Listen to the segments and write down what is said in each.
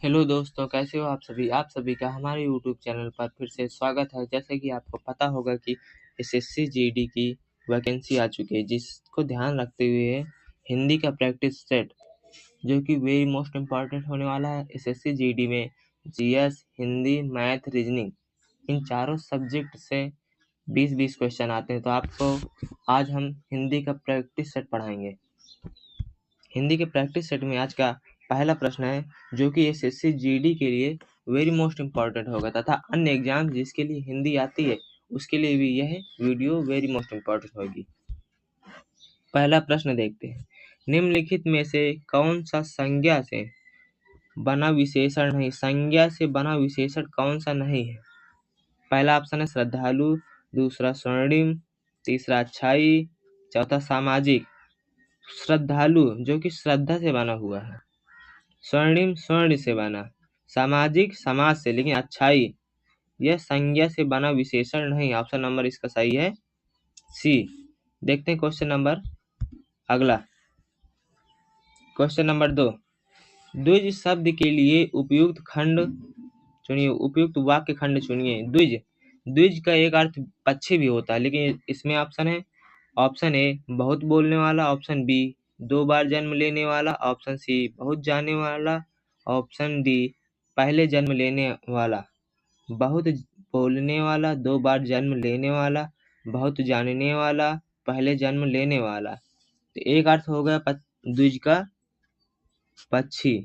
Hello दोस्तों, कैसे हो आप सभी का हमारे यूट्यूब चैनल पर फिर से स्वागत है। जैसे कि आपको पता होगा कि एसएससी जीडी की वैकेंसी आ चुकी है, जिसको ध्यान रखते हुए हिंदी का प्रैक्टिस सेट जो कि वेरी मोस्ट इम्पॉर्टेंट होने वाला है। एसएससी जीडी में जीएस, हिंदी, मैथ, रीजनिंग इन चारों सब्जेक्ट से 20-20 क्वेश्चन आते हैं। तो आपको आज हम हिंदी का प्रैक्टिस सेट पढ़ाएंगे। हिंदी के प्रैक्टिस सेट में आज का पहला प्रश्न है, जो कि एसएससी जीडी के लिए वेरी मोस्ट इम्पॉर्टेंट होगा तथा अन्य एग्जाम जिसके लिए हिंदी आती है उसके लिए भी यह वीडियो वेरी मोस्ट इम्पॉर्टेंट होगी। पहला प्रश्न देखते हैं, निम्नलिखित में से कौन सा संज्ञा से बना विशेषण नहीं? संज्ञा से बना विशेषण कौन सा नहीं है? पहला ऑप्शन है श्रद्धालु, दूसरा स्वर्णिम, तीसरा अच्छाई, चौथा सामाजिक। श्रद्धालु जो कि श्रद्धा से बना हुआ है, स्वर्णिम स्वर्ण से बना, सामाजिक समाज से, लेकिन अच्छाई यह संज्ञा से बना विशेषण नहीं। ऑप्शन नंबर इसका सही है सी। देखते हैं क्वेश्चन नंबर अगला। क्वेश्चन नंबर 2, द्विज शब्द के लिए उपयुक्त खंड चुनिए, उपयुक्त वाक्य खंड चुनिए। द्विज, द्विज का एक अर्थ पक्षी भी होता है, लेकिन इसमें ऑप्शन है, ऑप्शन ए बहुत बोलने वाला, ऑप्शन बी 2 बार जन्म लेने वाला, ऑप्शन सी बहुत जाने वाला, ऑप्शन डी पहले जन्म लेने वाला। बहुत बोलने वाला, 2 बार जन्म लेने वाला, बहुत जानने वाला, पहले जन्म लेने वाला। तो एक अर्थ हो गया द्विज का पक्षी,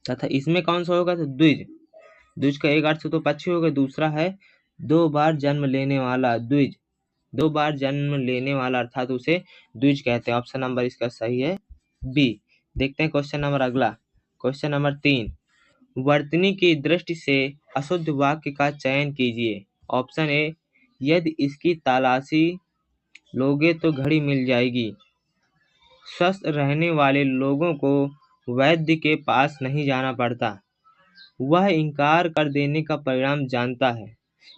तथा इसमें कौन सा होगा? तो द्विज, द्विज का एक अर्थ तो पक्षी हो गया, दूसरा है 2 बार जन्म लेने वाला। द्विज 2 बार जन्म लेने वाला अर्थात उसे द्विज कहते हैं। ऑप्शन नंबर इसका सही है बी। देखते हैं क्वेश्चन नंबर अगला। क्वेश्चन नंबर 3, वर्तनी की दृष्टि से अशुद्ध वाक्य का चयन कीजिए। ऑप्शन ए, यदि इसकी तलाशी लोगे तो घड़ी मिल जाएगी। स्वस्थ रहने वाले लोगों को वैद्य के पास नहीं जाना पड़ता। वह इनकार कर देने का परिणाम जानता है।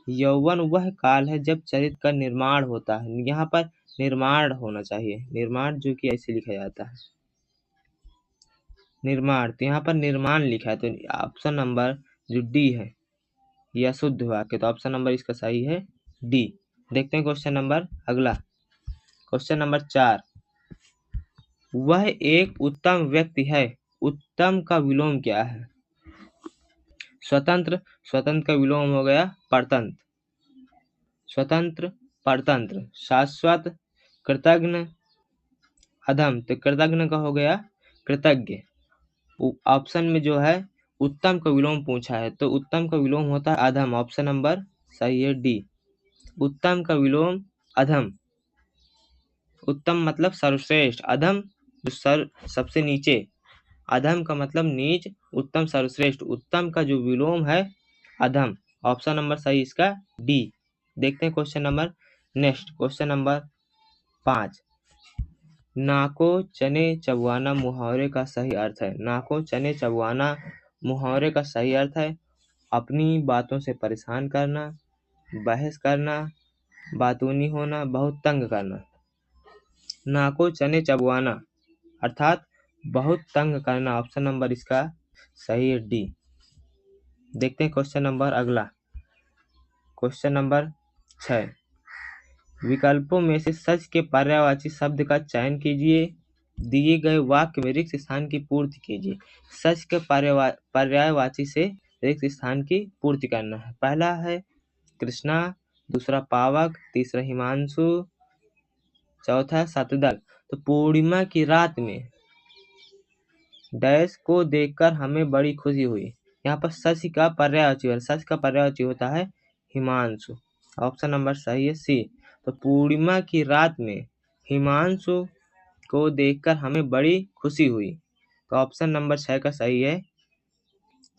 यौवन वह काल है जब चरित्र का निर्माण होता है। यहाँ पर निर्माण होना चाहिए, निर्माण जो कि ऐसे लिखा जाता है निर्माण, तो यहाँ पर निर्माण लिखा है, तो ऑप्शन नंबर जो डी है यह शुद्ध वाक्य, तो ऑप्शन नंबर इसका सही है डी। देखते हैं क्वेश्चन नंबर अगला। क्वेश्चन नंबर 4, वह एक उत्तम व्यक्ति है। उत्तम का विलोम क्या है? स्वतंत्र, स्वतंत्र का विलोम हो गया परतंत्र, स्वतंत्र परतंत्र। शाश्वत, कृतज्ञ, अधम, तो कृतज्ञ का हो गया कृतज्ञ। ऑप्शन में जो है उत्तम का विलोम पूछा है, तो उत्तम का विलोम होता है अधम। ऑप्शन नंबर सही है डी, उत्तम का विलोम अधम। उत्तम मतलब सर्वश्रेष्ठ, अधम जो सबसे नीचे, अधम का मतलब नीच, उत्तम सर्वश्रेष्ठ। उत्तम का जो विलोम है अधम। ऑप्शन नंबर सही इसका डी। देखते हैं question number next. Question number 5, नाको चने चबवाना मुहावरे का सही अर्थ है। नाको चने चबवाना मुहावरे का सही अर्थ है अपनी बातों से परेशान करना, बहस करना, बातूनी होना, बहुत तंग करना। नाको चने चबवाना अर्थात बहुत तंग करना। ऑप्शन नंबर इसका सही है डी। देखते हैं क्वेश्चन नंबर अगला। क्वेश्चन नंबर 6, विकल्पों में से सच के पर्यायवाची शब्द का चयन कीजिए। दिए गए वाक्य में रिक्त स्थान की पूर्ति कीजिए। सच के पर्यायवाची से रिक्त स्थान की पूर्ति करना है। पहला है कृष्णा, दूसरा पावक, तीसरा हिमांशु, चौथा शतदल। तो पूर्णिमा की रात में डैश को देखकर हमें बड़ी खुशी हुई। यहाँ पर सच का पर्यायवाची है, सच का पर्यायवाची होता है हिमांशु। ऑप्शन नंबर सही है सी। तो पूर्णिमा की रात में हिमांशु को देखकर हमें बड़ी खुशी हुई, तो ऑप्शन नंबर 6 का सही है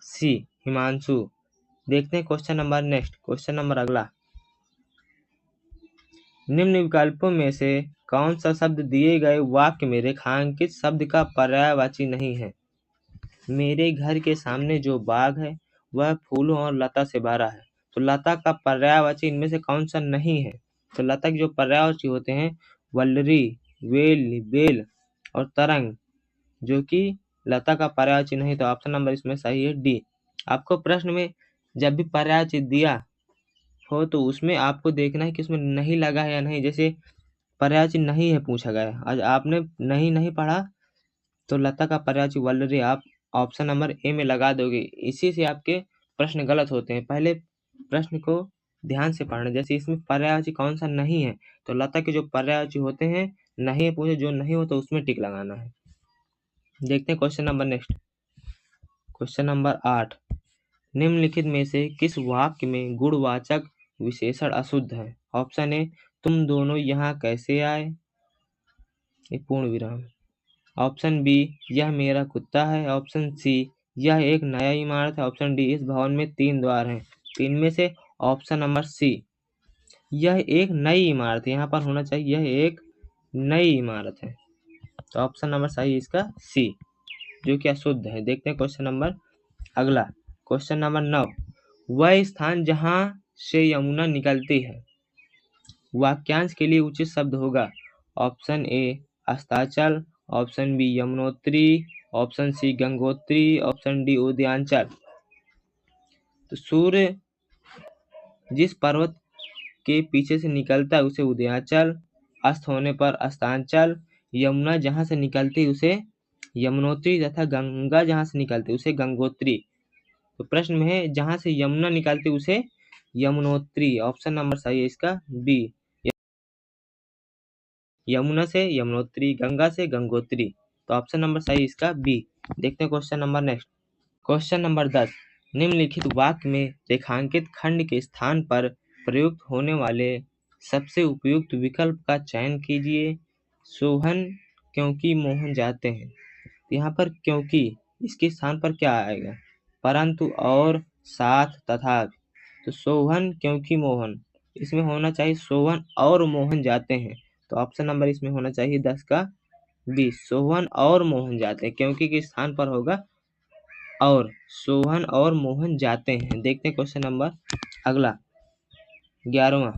सी, हिमांशु। देखते हैं question number next. Question number अगला, निम्न विकल्पों में से कौन सा शब्द दिए गए वाक्य में रेखांकित शब्द का पर्यायवाची नहीं है? मेरे घर के सामने जो बाग है वह फूलों और लता से भरा है। तो लता का पर्यायवाची इनमें से कौन सा नहीं है? तो लता के जो पर्यायवाची होते हैं वल्लरी, वेल, बेल और तरंग, जो कि लता का पर्यायवाची नहीं, तो ऑप्शन नंबर इसमें सही है डी। आपको प्रश्न में जब भी पर्यायवाची दिया हो तो उसमें आपको देखना है कि उसमें नहीं लगा है या नहीं। जैसे पर्यायवाची नहीं है पूछा गया, आज आपने नहीं नहीं पढ़ा तो लता का पर्यायवाची वल्लरी आप ऑप्शन नंबर ए में लगा दोगे। इसी से आपके प्रश्न गलत होते हैं। पहले प्रश्न को ध्यान से पढ़ना। जैसे इसमें पर्यायवाची कौन सा नहीं है, तो लता के जो पर्यायवाची होते हैं नहीं है पूछे, जो नहीं हो तो उसमें टिक लगाना है। देखते हैं question number next. Question number 8, निम्नलिखित में से किस वाक्य में गुणवाचक विशेषण अशुद्ध है? ऑप्शन ए, तुम दोनों यहाँ कैसे आए, ये पूर्ण विराम। ऑप्शन बी, यह मेरा कुत्ता है। ऑप्शन सी, यह एक नया इमारत है। ऑप्शन डी, इस भवन में 3 द्वार हैं। तो इनमें से ऑप्शन नंबर सी, यह एक नई इमारत है, यहाँ पर होना चाहिए यह एक नई इमारत है। तो ऑप्शन नंबर सही इसका सी, जो कि अशुद्ध है। देखते हैं क्वेश्चन नंबर अगला। क्वेश्चन नंबर 9, वह स्थान जहाँ से यमुना निकलती है, वाक्यांश के लिए उचित शब्द होगा। ऑप्शन ए अस्ताचल, option B Yamunotri, option C Gangotri, option D उदयांचल। तो सूर्य जिस पर्वत के पीछे से निकलता है उसे उदयांचल, अस्त होने पर अस्तांचल, यमुना जहाँ से निकलती उसे यमुनोत्री तथा गंगा जहाँ से निकलती उसे गंगोत्री। तो प्रश्न में है जहाँ से यमुना निकलती उसे यमुनोत्री। ऑप्शन नंबर सही है इसका बी, यमुना से यमुनोत्री, गंगा से गंगोत्री। तो ऑप्शन नंबर सही इसका बी। देखते हैं question number next. Question number 10, निम्नलिखित वाक्य में रेखांकित खंड के स्थान पर प्रयुक्त होने वाले सबसे उपयुक्त विकल्प का चयन कीजिए। सोहन क्योंकि मोहन जाते हैं। यहाँ पर क्योंकि इसके स्थान पर क्या आएगा? परंतु, और, साथ, तथा। तो सोहन क्योंकि मोहन, इसमें होना चाहिए सोहन और मोहन जाते हैं। तो ऑप्शन नंबर इसमें होना चाहिए 10 का बी, सोहन और मोहन जाते हैं। क्योंकि के स्थान पर होगा और, सोहन और मोहन जाते हैं। देखते हैं क्वेश्चन नंबर अगला 11वां।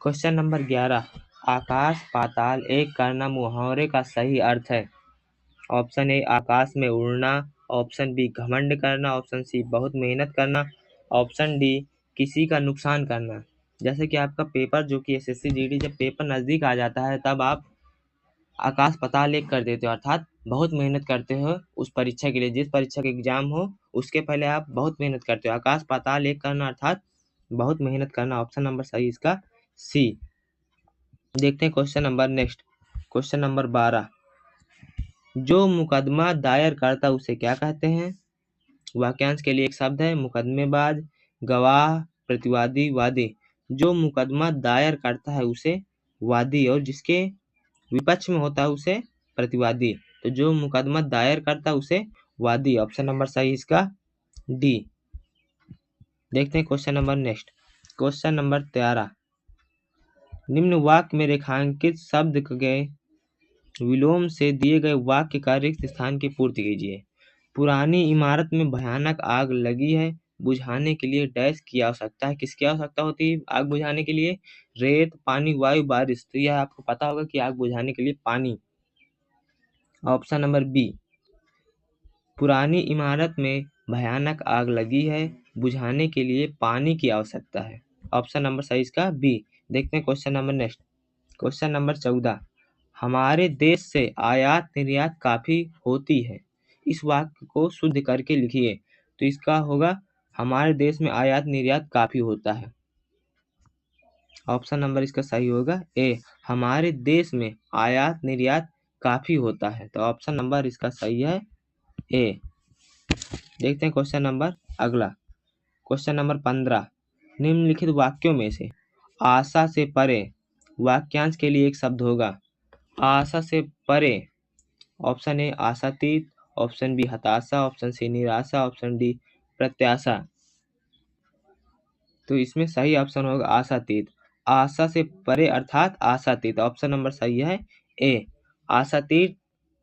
क्वेश्चन नंबर 11, आकाश पाताल एक करना मुहावरे का सही अर्थ है। ऑप्शन ए आकाश में उड़ना, ऑप्शन बी घमंड करना, ऑप्शन सी बहुत मेहनत करना, ऑप्शन डी किसी का नुकसान करना। जैसे कि आपका पेपर जो कि एसएससी जीडी जब पेपर नज़दीक आ जाता है तब आप आकाश पाताल एक कर देते हो, अर्थात बहुत मेहनत करते हो उस परीक्षा के लिए। जिस परीक्षा का एग्जाम हो उसके पहले आप बहुत मेहनत करते हो। आकाश पाताल एक करना अर्थात बहुत मेहनत करना। ऑप्शन नंबर सही इसका सी। देखते हैं question number next. Question number 12, जो मुकदमा दायर करता उसे क्या कहते हैं? वाक्यांश के लिए एक शब्द है मुकदमेबाज, गवाह, प्रतिवादी, वादी। जो मुकदमा दायर करता है उसे वादी और जिसके विपक्ष में होता है उसे प्रतिवादी। तो जो मुकदमा दायर करता है उसे वादी। ऑप्शन नंबर सही इसका डी। देखते हैं question number next. Question number 13, निम्न वाक्य में रेखांकित शब्द के विलोम से दिए गए वाक्य का रिक्त स्थान की पूर्ति कीजिए। पुरानी इमारत में भयानक आग लगी है, बुझाने के लिए डैश की आवश्यकता है। किसकी आवश्यकता होती है आग बुझाने के लिए? रेत, पानी, वायु, बारिश। तो यह आपको पता होगा कि आग बुझाने के लिए पानी। ऑप्शन नंबर बी, पुरानी इमारत में भयानक आग लगी है, बुझाने के लिए पानी की आवश्यकता है। ऑप्शन नंबर सही इसका बी। देखते हैं question number next. Question number 14, हमारे देश से आयात निर्यात काफी होती है। इस वाक्य को शुद्ध करके लिखिए। तो इसका होगा हमारे देश में आयात निर्यात काफी होता है। ऑप्शन नंबर इसका सही होगा ए, हमारे देश में आयात निर्यात काफी होता है। तो ऑप्शन नंबर इसका सही है ए। देखते हैं क्वेश्चन नंबर अगला। क्वेश्चन नंबर 15, निम्नलिखित वाक्यों में से आशा से परे वाक्यांश के लिए एक शब्द होगा। आशा से परे, ऑप्शन ए आशातीत, ऑप्शन बी हताशा, ऑप्शन सी निराशा, ऑप्शन डी प्रत्याशा। तो इसमें सही ऑप्शन होगा आशातीत। आशा से परे अर्थात आशातीत। ऑप्शन नंबर सही है ए, आशातीत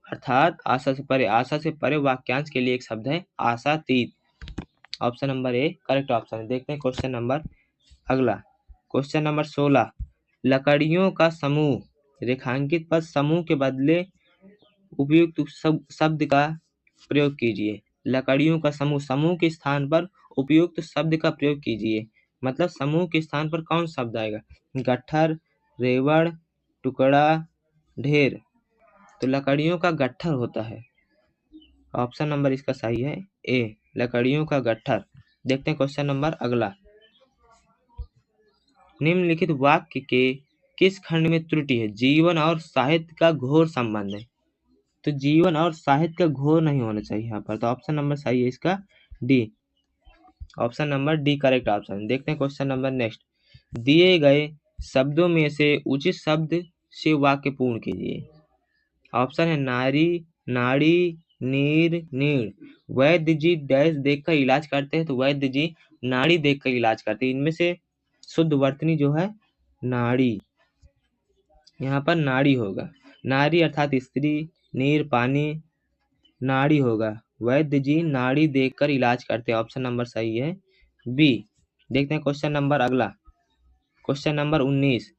अर्थात आशा से परे। आशा से परे वाक्यांश के लिए एक शब्द है आशातीत। Option number A correct option है। देखते हैं क्वेश्चन नंबर अगला। क्वेश्चन नंबर 16, लकड़ियों का समूह रेखांकित पद समूह के बदले उपयुक्त शब्द का प्रयोग कीजिए। लकड़ियों का समूह, समूह के स्थान पर उपयुक्त शब्द का प्रयोग कीजिए। मतलब समूह के स्थान पर कौन शब्द आएगा? गट्ठर, रेवड़, टुकड़ा, ढेर। तो लकड़ियों का गट्ठर होता है। ऑप्शन नंबर इसका सही है ए, लकड़ियों का गट्ठर। देखते हैं क्वेश्चन नंबर अगला। निम्नलिखित वाक्य के किस खंड में त्रुटि है? जीवन और साहित्य का घोर संबंध है। तो जीवन और साहित्य का घोर नहीं होना चाहिए यहाँ पर। तो ऑप्शन नंबर सही है इसका D. Option number D correct option. देखते हैं क्वेश्चन नंबर नेक्स्ट। दिए गए शब्दों में से उचित शब्द से वाक्य पूर्ण कीजिए। ऑप्शन है नारी, नाड़ी, नीर, नीड़। वैद्य जी डैश देखकर इलाज करते हैं, तो वैद्य जी नाड़ी देखकर इलाज करते हैं। इनमें से शुद्ध वर्तनी जो है नाड़ी, यहाँ पर नाड़ी होगा। नारी अर्थात स्त्री, नीर पानी, नाड़ी होगा। वैद्य जी नाड़ी देखकर इलाज करते हैं। ऑप्शन नंबर सही है बी। देखते हैं क्वेश्चन नंबर अगला। Question number 19।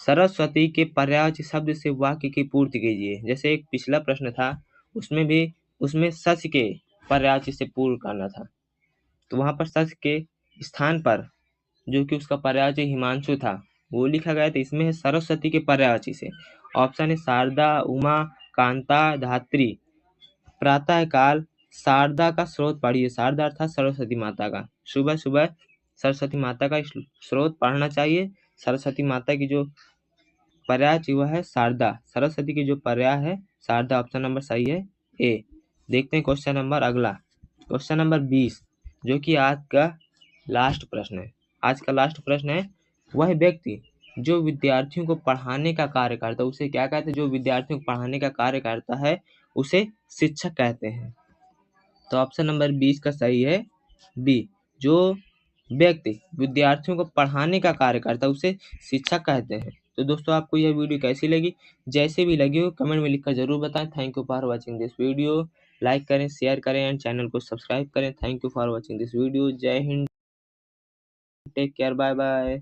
सरस्वती के पर्यायवाची शब्द से वाक्य की पूर्ति कीजिए। जैसे एक पिछला प्रश्न था, उसमें सच के पर्यायवाची से पूर्ण करना था। तो वहां पर सच के स्थान पर जो कि उसका पर्यायवाची हिमांशु था वो लिखा गया, तो इसमें है सरस्वती के पर्यायवाची से। ऑप्शन है शारदा, उमा, कांता, धात्री। प्रातः काल शारदा का स्रोत पढ़िए। शारदा अर्थात सरस्वती माता का। सुबह सुबह सरस्वती माता का स्रोत पढ़ना चाहिए। सरस्वती माता की जो पर्याय वह है शारदा। सरस्वती की जो पर्याय है शारदा। ऑप्शन नंबर सही है ए। देखते हैं क्वेश्चन नंबर अगला। क्वेश्चन नंबर 20 जो कि आज का लास्ट प्रश्न है। आज का लास्ट प्रश्न है, वह व्यक्ति जो विद्यार्थियों को पढ़ाने का कार्य करता है उसे क्या कहते हैं? जो विद्यार्थियों को पढ़ाने का कार्य करता है उसे शिक्षक कहते हैं। तो ऑप्शन नंबर 20 का सही है बी। जो व्यक्ति विद्यार्थियों को पढ़ाने का कार्य करता है उसे शिक्षक कहते हैं। तो दोस्तों आपको यह वीडियो कैसी लगी? जैसे भी लगी हो कमेंट में लिखकर जरूर बताएं। Thank you for watching this video. Like करें, शेयर करें एंड चैनल को सब्सक्राइब करें। Thank you for watching this video. जय हिंद, टेक केयर, बाय बाय।